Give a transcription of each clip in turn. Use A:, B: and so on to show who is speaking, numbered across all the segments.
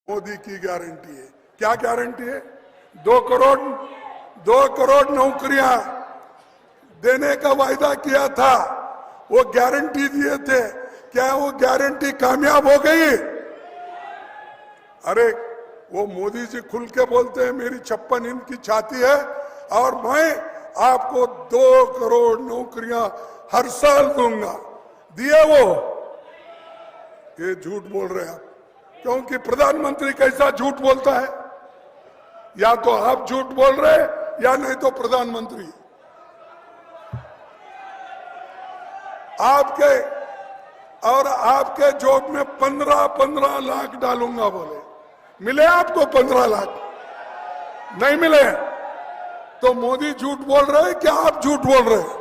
A: मोदी की गारंटी है। क्या गारंटी है? 2 करोड़ नौकरियां देने का वायदा किया था, वो गारंटी दिए थे, क्या वो गारंटी कामयाब हो गई? अरे वो मोदी जी खुल के बोलते हैं मेरी 56 इंच की छाती है और मैं आपको 2 करोड़ नौकरियां हर साल दूंगा। दिए वो? ये झूठ बोल रहे हैं आप, क्योंकि प्रधानमंत्री कैसा झूठ बोलता है? या तो आप झूठ बोल रहे या नहीं तो प्रधानमंत्री। आपके जॉब में 15 लाख डालूंगा बोले, मिले आपको 15 लाख? नहीं मिले तो मोदी झूठ बोल रहे हैं क्या आप झूठ बोल रहे हैं?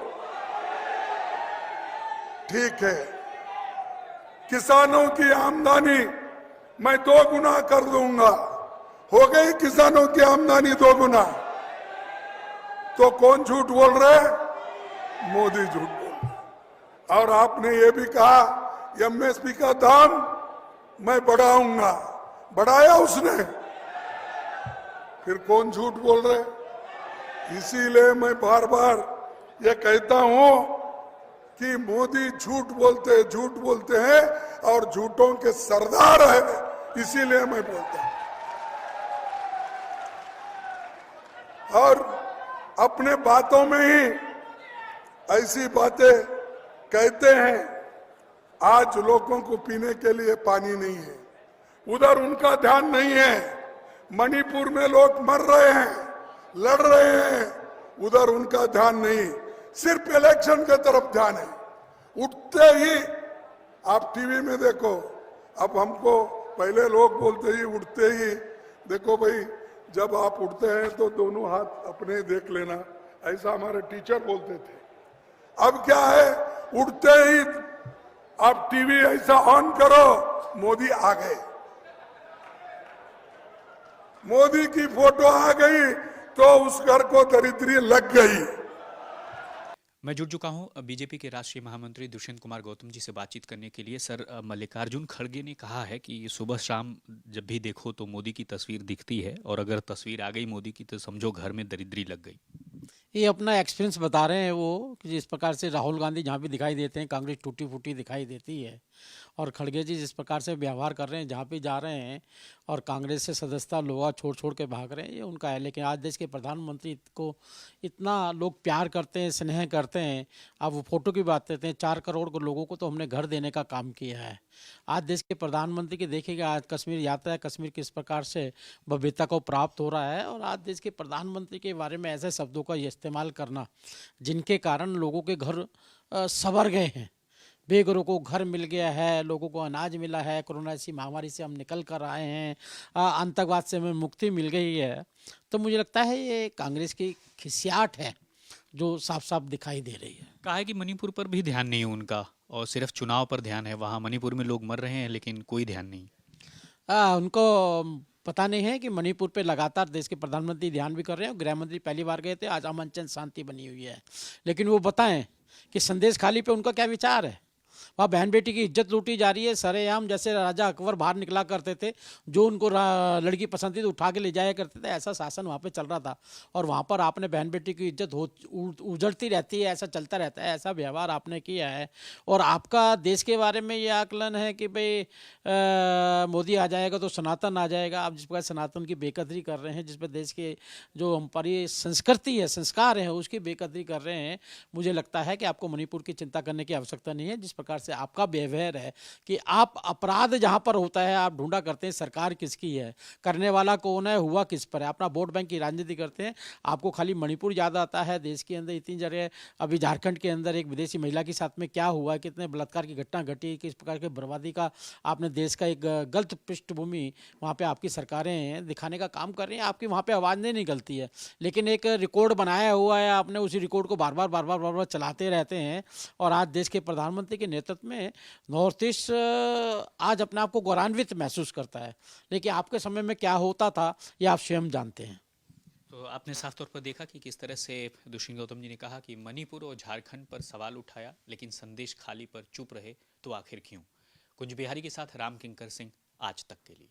A: ठीक है, किसानों की आमदनी मैं 2 गुना कर दूंगा। हो गई किसानों की आमदनी 2 गुना। तो कौन झूठ बोल रहे हैं? मोदी झूठ बोल रहे। और आपने ये भी कहा एमएसपी का दाम मैं बढ़ाऊंगा, बढ़ाया उसने? फिर कौन झूठ बोल रहे? इसीलिए मैं बार बार ये कहता हूं कि मोदी झूठ बोलते हैं और झूठों के सरदार है, इसीलिए मैं बोलता हूं। और अपने बातों में ही ऐसी बातें कहते हैं। आज लोगों को पीने के लिए पानी नहीं है, उधर उनका ध्यान नहीं है। मणिपुर में लोग मर रहे हैं, लड़ रहे हैं, उधर उनका ध्यान नहीं, सिर्फ इलेक्शन के तरफ ध्यान है। उठते ही आप टीवी में देखो, अब हमको पहले लोग बोलते ही उठते ही देखो भाई, जब आप उठते हैं तो दोनों हाथ अपने देख लेना, ऐसा हमारे टीचर बोलते थे। अब क्या है, उठते ही आप टीवी ऐसा ऑन करो, मोदी आ गए, मोदी की फोटो आ गई तो उस घर को दरिद्री लग गई।
B: मैं जुड़ चुका हूं बीजेपी के राष्ट्रीय महामंत्री दुष्यंत कुमार गौतम जी से बातचीत करने के लिए। सर, मल्लिकार्जुन खड़गे ने कहा है कि सुबह शाम जब भी देखो तो मोदी की तस्वीर दिखती है, और अगर तस्वीर आ गई मोदी की तो समझो घर में दरिद्री लग गई।
C: ये अपना एक्सपीरियंस बता रहे हैं वो, कि जिस प्रकार से राहुल गांधी जहाँ भी दिखाई देते हैं कांग्रेस टूटी फूटी दिखाई देती है, और खड़गे जी जिस प्रकार से व्यवहार कर रहे हैं जहाँ भी जा रहे हैं, और कांग्रेस से सदस्यता लोग छोड़ के भाग रहे हैं, ये उनका है। लेकिन आज देश के प्रधानमंत्री को इतना लोग प्यार करते हैं, स्नेह करते हैं। आप वो फोटो की बात करते हैं, 4 करोड़ लोगों को तो हमने घर देने का काम किया है। आज देश के प्रधानमंत्री की देखिएगा, आज कश्मीर यात्रा है, कश्मीर किस प्रकार से भव्यता को प्राप्त हो रहा है, और आज देश के प्रधानमंत्री के बारे में ऐसे शब्दों का इस्तेमाल करना जिनके कारण लोगों के घर संवर गए हैं। बेघरों को घर मिल गया है, लोगों को अनाज मिला है, कोरोना ऐसी महामारी से हम निकल कर आए हैं, आतंकवाद से हमें मुक्ति मिल गई है। तो मुझे लगता है ये कांग्रेस की खिसियाट है जो साफ साफ दिखाई दे रही है।
B: कहा है कि मणिपुर पर भी ध्यान नहीं है उनका, और सिर्फ चुनाव पर ध्यान है। वहाँ मणिपुर में लोग मर रहे हैं लेकिन कोई ध्यान नहीं।
C: उनको पता नहीं है कि मणिपुर पे लगातार देश के प्रधानमंत्री ध्यान भी कर रहे हैं, और गृह मंत्री पहली बार गए थे, आज अमन चैन शांति बनी हुई है। लेकिन वो बताएं कि संदेश खाली पे उनका क्या विचार है। वहाँ बहन बेटी की इज्जत लूटी जा रही है सरेआम। जैसे राजा अकबर बाहर निकला करते थे, जो उनको लड़की पसंद थी तो उठा के ले जाया करते थे, ऐसा शासन वहाँ पे चल रहा था। और वहाँ पर आपने बहन बेटी की इज्जत उजड़ती रहती है, ऐसा चलता रहता है, ऐसा व्यवहार आपने किया है। और आपका देश के बारे में ये आकलन है कि भाई मोदी आ जाएगा तो सनातन आ जाएगा। आप जिस प्रकार सनातन की बेकदरी कर रहे हैं, जिस पर देश के जो हमारी संस्कृति है, संस्कार है, उसकी बेकदरी कर रहे हैं। मुझे लगता है कि आपको मणिपुर की चिंता करने की आवश्यकता नहीं है। जिस प्रकार से आपका बिहेवियर है कि आप अपराध जहां पर होता है आप ढूंढा करते हैं सरकार किसकी है, करने वाला कौन है, हुआ किस पर है, अपना वोट बैंक की राजनीति करते हैं। आपको खाली मणिपुर याद आता है। देश के अंदर इतनी जगह, अभी झारखंड के अंदर एक विदेशी महिला के साथ में क्या हुआ, कितने बलात्कार की घटना घटी, किस प्रकार की बर्बादी का आपने देश का एक गलत पृष्ठभूमि वहाँ पे आपकी सरकारें दिखाने का काम कर रही हैं। आपकी वहाँ पे आवाज़ नहीं निकलती है, लेकिन एक रिकॉर्ड बनाया हुआ है आपने, उसी रिकॉर्ड को बार बार चलाते रहते हैं। और आज देश के प्रधानमंत्री के नेतृत्व में नॉर्थ ईस्ट आज अपने आप को गौरवान्वित महसूस करता है। लेकिन आपके समय में क्या होता था ये आप स्वयं जानते हैं।
B: तो आपने साफ तौर पर देखा कि किस तरह से दुष्यंत गौतम जी ने कहा कि मणिपुर और झारखंड पर सवाल उठाया, लेकिन संदेश खाली पर चुप रहे, तो आखिर क्यों। कुंज बिहारी के साथ राम किंकर सिंह, आज तक के लिए।